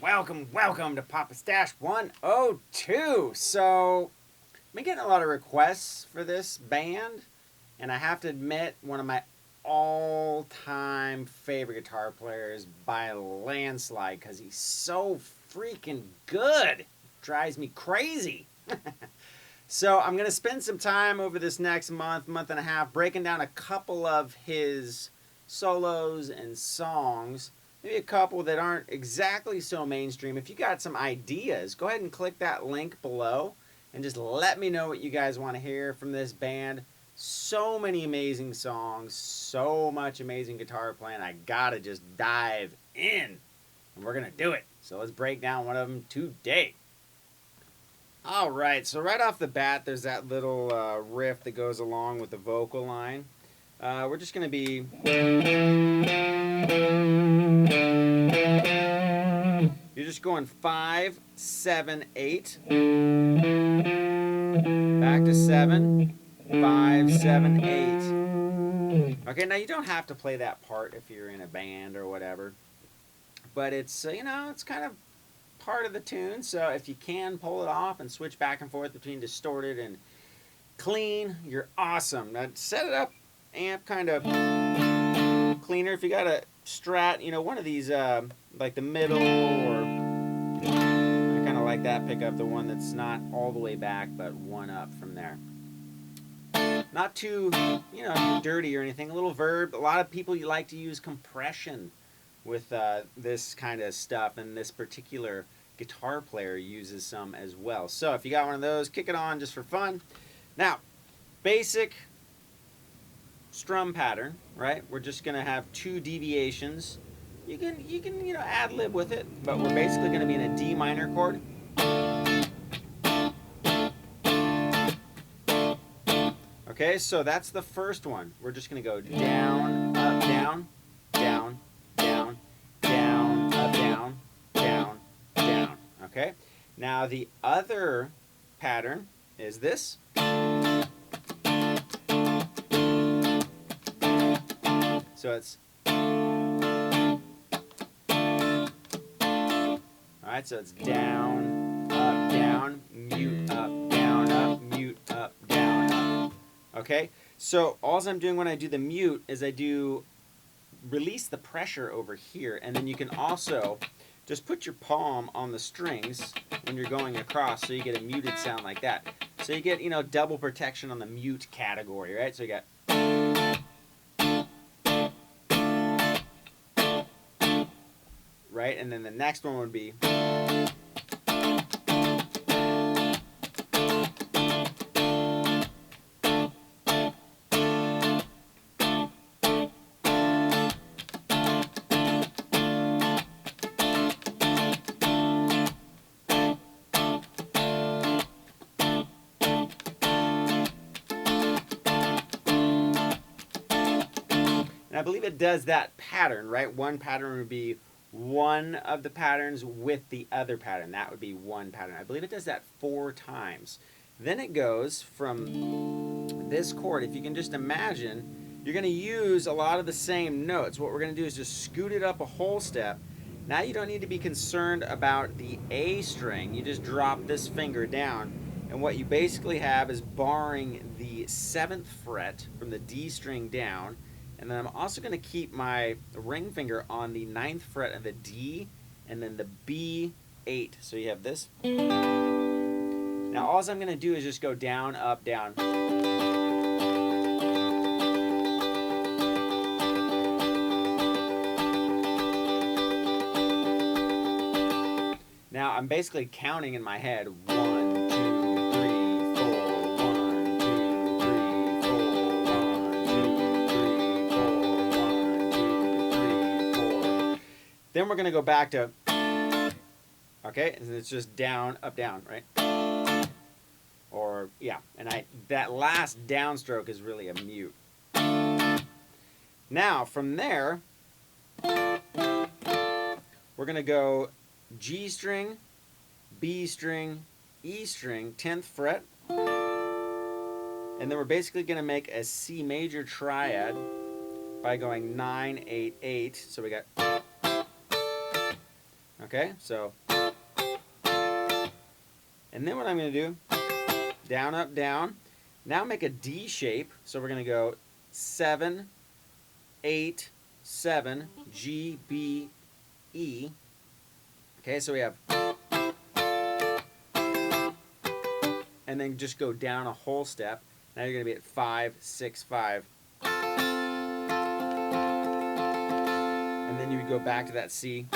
welcome to Papa Stash 102. So, I've been getting a lot of requests for this band, and I have to admit, one of my all-time favorite guitar players by a landslide, because he's so freaking good. Drives me crazy. So, I'm going to spend some time over this next month and a half, breaking down a couple of his solos and songs. Maybe a couple that aren't exactly so mainstream. If you got some ideas, go ahead and click that link below and just let me know what you guys want to hear from this band. So many amazing songs, so much amazing guitar playing. I gotta just dive in, and we're gonna do it. So let's break down one of them today. All right, so right off the bat, there's that little riff that goes along with the vocal line. We're just gonna be... You're just going 5, 7, 8. Back to 7, 5, 7, 8. Okay, now you don't have to play that part if you're in a band or whatever. But it's, it's kind of part of the tune. So if you can pull it off and switch back and forth between distorted and clean, you're awesome. Now set it up, amp kind of cleaner. If you got a Strat, one of these, like the middle, or I kind of like that pickup, the one that's not all the way back, but one up from there. Not too, dirty or anything. A little verb. A lot of people like to use compression with this kind of stuff, and this particular guitar player uses some as well. So if you got one of those, kick it on just for fun. Now, basic strum pattern, right? We're just gonna have 2 deviations. You can ad lib with it, but we're basically gonna be in a D minor chord. Okay, so that's the first one. We're just gonna go down, up, down, down, down, down, up, down, down, down. Okay. Now the other pattern is this. So it's, alright, so it's down, mute, up, mute, up, down, up. Okay, so all I'm doing when I do the mute is I do release the pressure over here, and then you can also just put your palm on the strings when you're going across, so you get a muted sound like that. So you get, double protection on the mute category, right? So you got... Right, and then the next one would be... And I believe it does that pattern, right? One pattern would be one of the patterns with the other pattern. That would be one pattern. I believe it does that 4 times. Then it goes from this chord. If you can just imagine, you're going to use a lot of the same notes. What we're going to do is just scoot it up a whole step. Now you don't need to be concerned about the A string. You just drop this finger down. And what you basically have is barring the 7th fret from the D string down. And then I'm also going to keep my ring finger on the 9th fret of the D and then the B8. So you have this. Now all I'm going to do is just go down, up, down. Now I'm basically counting in my head 1, 2, 3, 4, 1, 2, 3, 4, 1, 2, 3, 4, 1, 2, 3, 4. Then we're going to go back to, okay, and it's just down, up, down, right? Or, yeah, and that last downstroke is really a mute. Now, from there, we're going to go G string, B string, E string, 10th fret, and then we're basically going to make a C major triad by going 9, 8, 8. So we got, Okay, so, and then what I'm going to do, down, up, down. Now make a D shape. So we're going to go 7, 8, 7, G, B, E. Okay, so we have, and then just go down a whole step. Now you're going to be at 5, 6, 5. And then you would go back to that C.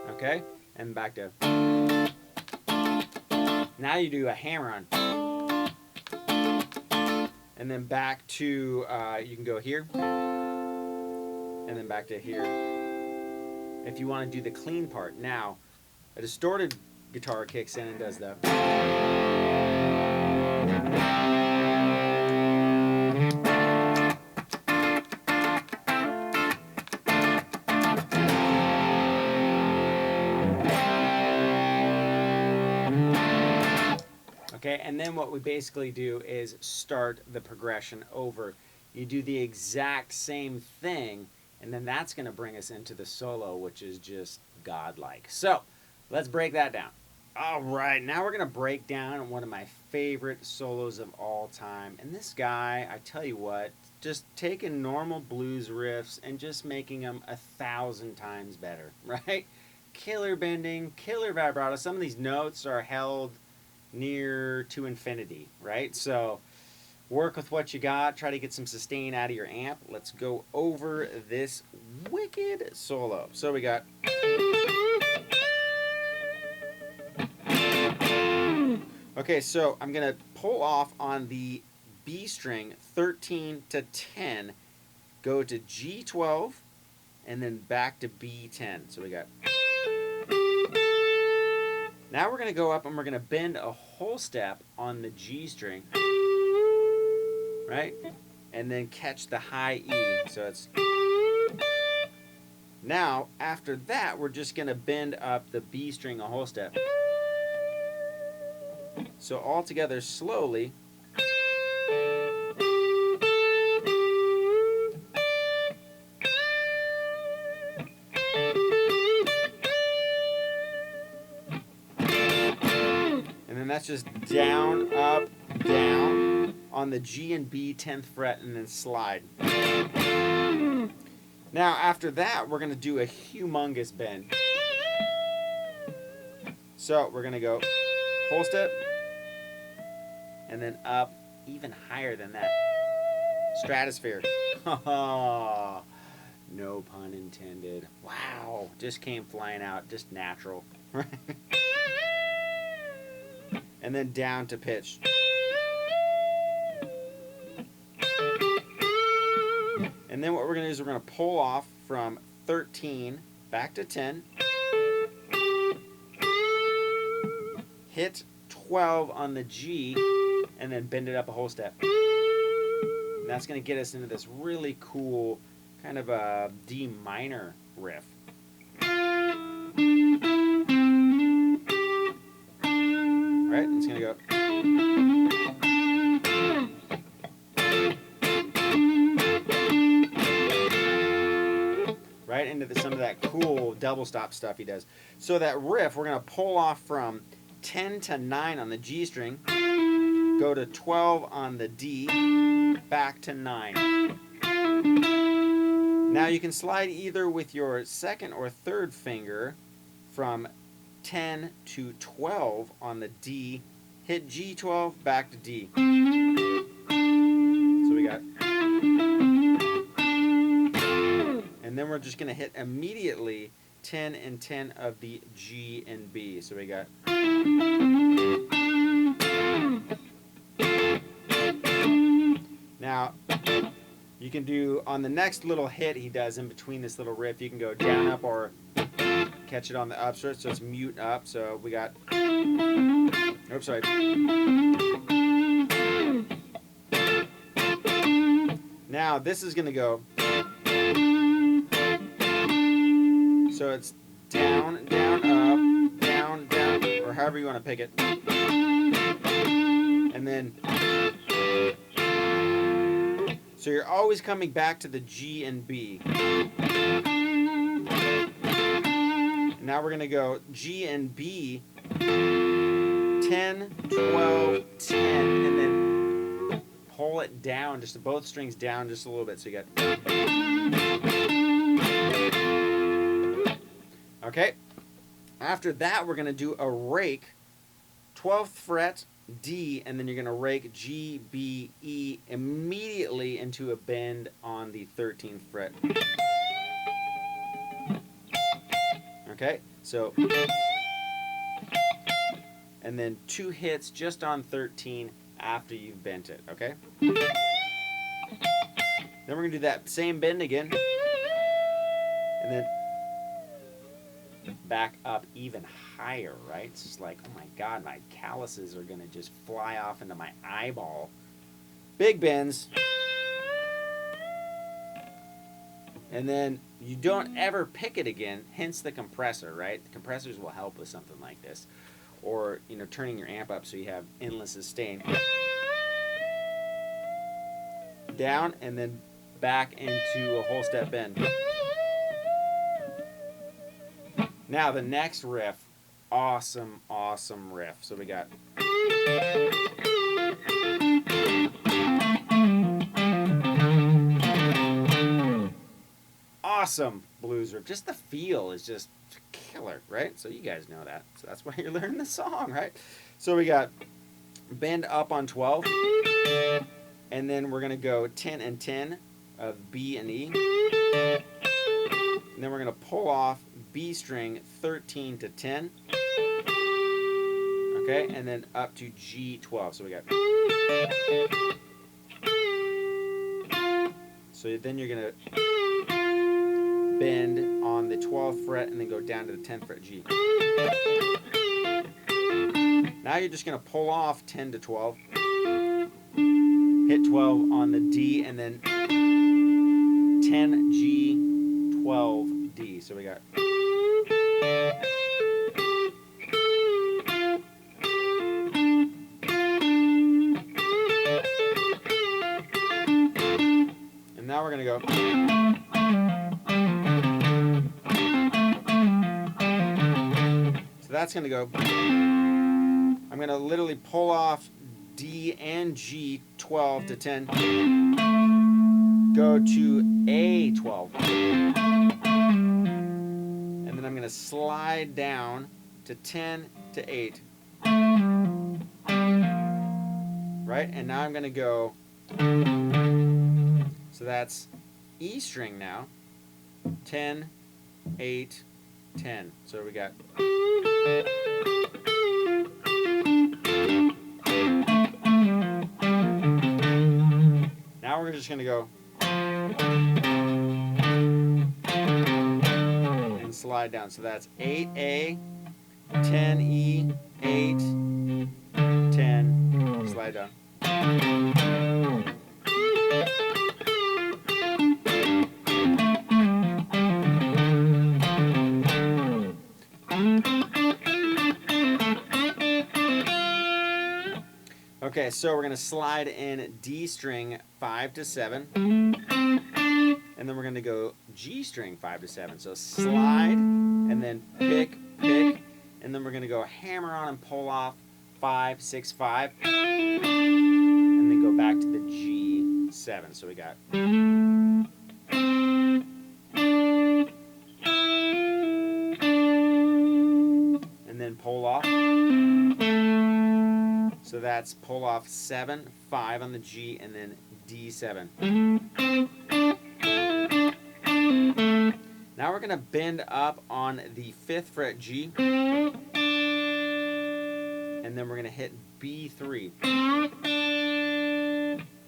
Okay, and back to. Now you do a hammer on. And then back to, you can go here. And then back to here. If you want to do the clean part. Now, a distorted guitar kicks in and does that. Okay, and then what we basically do is start the progression over. You do the exact same thing, and then that's going to bring us into the solo, which is just godlike. So, let's break that down. All right, now we're going to break down one of my favorite solos of all time. And this guy, I tell you what, just taking normal blues riffs and just making them 1,000 times better, right? Killer bending, killer vibrato. Some of these notes are held near to infinity, right? So work with what you got. Try to get some sustain out of your amp. Let's go over this wicked solo. So we got. Okay, so I'm going to pull off on the B string 13 to 10, go to G12, and then back to B10. So we got. Now we're going to go up and we're going to bend a whole step on the G string, right? And then catch the high E. So it's. Now, after that, we're just going to bend up the B string a whole step. So all together slowly. And then that's just down, up, down on the G and B 10th fret and then slide. Now after that, we're going to do a humongous bend. So we're going to go whole step and then up even higher than that. Stratosphere. No pun intended. Wow, just came flying out, just natural. And then down to pitch. And then what we're going to do is we're going to pull off from 13 back to 10. Hit 12 on the G and then bend it up a whole step. And that's going to get us into this really cool kind of a D minor riff. Right? It's going to go. Right into some of that cool double stop stuff he does. So that riff, we're going to pull off from 10 to 9 on the G string, go to 12 on the D, back to 9. Now you can slide either with your second or third finger from 10 to 12 on the D, hit G12, back to D. So we got. And then we're just going to hit immediately 10 and 10 of the G and B. So we got. Now, you can do, on the next little hit he does in between this little riff, you can go down, up, or catch it on the upstart, so it's mute up. So we got. Oops, sorry. Now, this is going to go. So it's down, down, up, down, down, or however you want to pick it. And then, so you're always coming back to the G and B. Now we're going to go G and B, 10, 12, 10, and then pull it down, just both strings down just a little bit. So you got. Okay. After that, we're going to do a rake, 12th fret, D, and then you're going to rake G, B, E immediately into a bend on the 13th fret. Okay, so, and then 2 hits just on 13 after you've bent it, okay? Then we're going to do that same bend again, and then back up even higher, right? It's just like, oh my God, my calluses are going to just fly off into my eyeball. Big bends. And then you don't ever pick it again, hence the compressor, right? The compressors will help with something like this. Or, you know, turning your amp up so you have endless sustain. Down and then back into a whole step bend. Now the next riff, awesome, awesome riff. So we got. Awesome blues riff. Just the feel is just killer, right? So you guys know that. So that's why you're learning the song, right? So we got bend up on 12, and then we're gonna go 10 and 10 of B and E, and then we're gonna pull off B string 13 to 10, okay, and then up to G12. So we got. So then you're gonna bend on the 12th fret and then go down to the 10th fret G. Now you're just going to pull off 10 to 12, hit 12 on the D, and then 10 G, 12 D. So we got. And now we're going to go. That's going to go. I'm going to literally pull off D and G 12 to 10. Go to A 12. And then I'm going to slide down to 10 to 8. Right? And now I'm going to go. So that's E string now. 10, 8, 10. So we got. Now we're just going to go and slide down. So that's 8A, 10E, 8, 10, slide down. Okay, so we're going to slide in D string 5 to 7, and then we're going to go G string 5 to 7. So slide, and then pick, and then we're going to go hammer on and pull off 5, 6, 5, and then go back to the G7. So we got. And then pull off. So that's pull off 7, 5 on the G, and then D7. Now we're going to bend up on the 5th fret G, and then we're going to hit B3.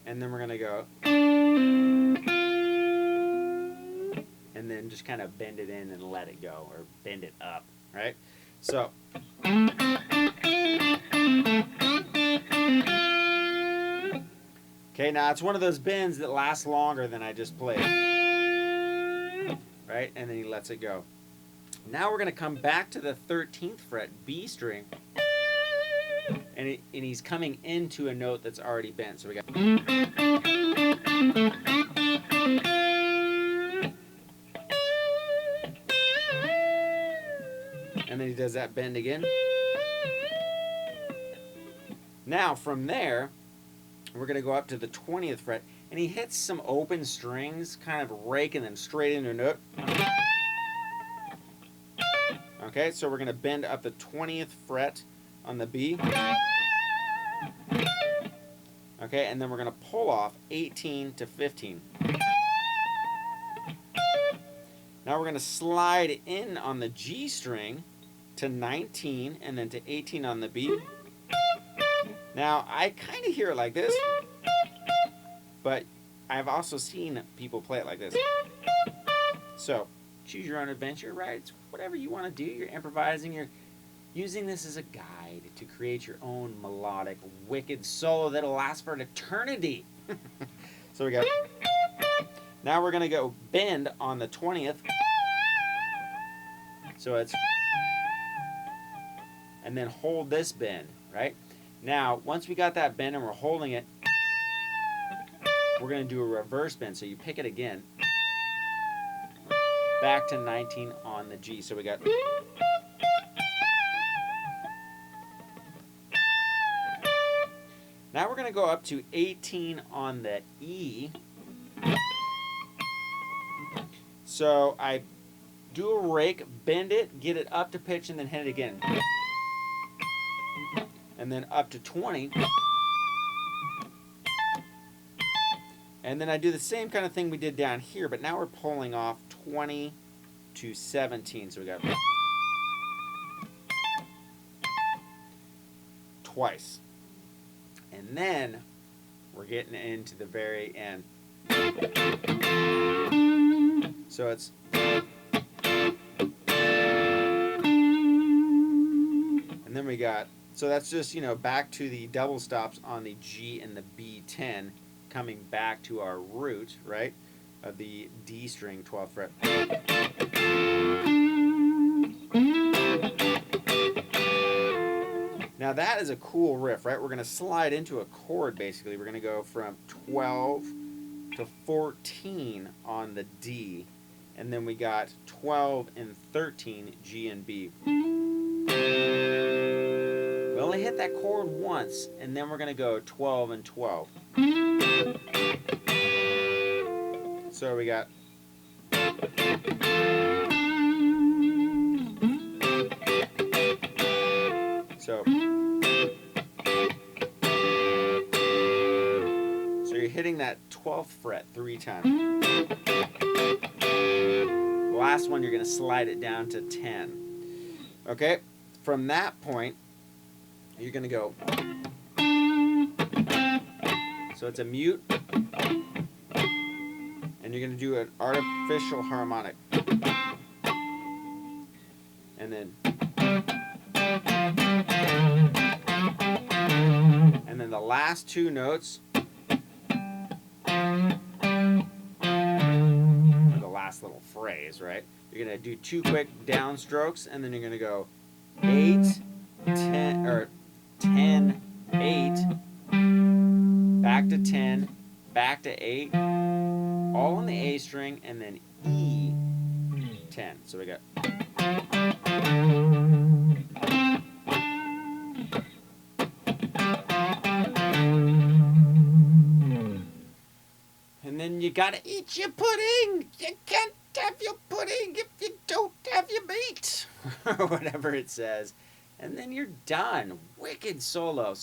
And then we're going to go, and then just kind of bend it in and let it go, or bend it up, right? So. Okay, now it's one of those bends that lasts longer than I just played. Right? And then he lets it go. Now we're going to come back to the 13th fret B string. And he's coming into a note that's already bent. So we got. does that bend again. Now from there, we're going to go up to the 20th fret, and he hits some open strings, kind of raking them straight into a note. Okay, so we're going to bend up the 20th fret on the B. Okay, and then we're going to pull off 18 to 15. Now we're going to slide in on the G string to 19 and then to 18 on the B. Now, I kind of hear it like this, but I've also seen people play it like this. So, choose your own adventure, right? It's whatever you want to do. You're improvising. You're using this as a guide to create your own melodic, wicked solo that'll last for an eternity. So we got... Now we're going to go bend on the 20th. So it's... And then hold this bend, right? Now, once we got that bend and we're holding it, we're going to do a reverse bend. So you pick it again. Back to 19 on the G. So we got... Now we're going to go up to 18 on the E. So I do a rake, bend it, get it up to pitch, and then hit it again. And then up to 20. And then I do the same kind of thing we did down here, but now we're pulling off 20 to 17. So we got twice. And then we're getting into the very end. So it's... And then we got... So that's just, you know, back to the double stops on the G and the B10, coming back to our root, right, of the D string 12th fret. Now that is a cool riff, right? We're going to slide into a chord, basically. We're going to go from 12 to 14 on the D, and then we got 12 and 13 G and B. We only hit that chord once, and then we're going to go 12 and 12. So we got... So you're hitting that 12th fret 3 times. The last one, you're going to slide it down to 10. Okay? From that point, you're going to go. So it's a mute. And you're going to do an artificial harmonic. And then. And then the last 2 notes. Or the last little phrase, right? You're going to do 2 quick downstrokes, and then you're going to go 8, 10, or 10, 8, back to 10, back to 8, all on the A string, and then E, 10. So we got... And then you gotta eat your pudding! You can't have your pudding if you don't have your meat! Or whatever it says. And then you're done. Wicked solo.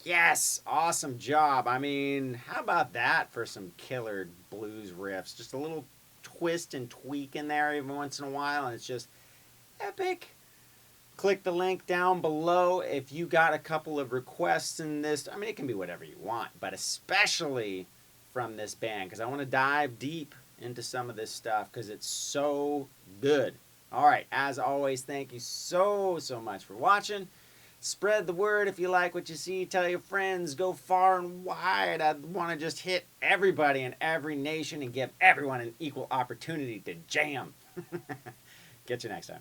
Yes! Awesome job. I mean, how about that for some killer blues riffs? Just a little twist and tweak in there every once in a while, and it's just epic. Click the link down below if you got a couple of requests in this. I mean, it can be whatever you want, but especially from this band, because I want to dive deep into some of this stuff because it's so good. All right, as always, thank you so much for watching. Spread the word if you like what you see. Tell your friends. Go far and wide. I want to just hit everybody in every nation and give everyone an equal opportunity to jam. Get you next time.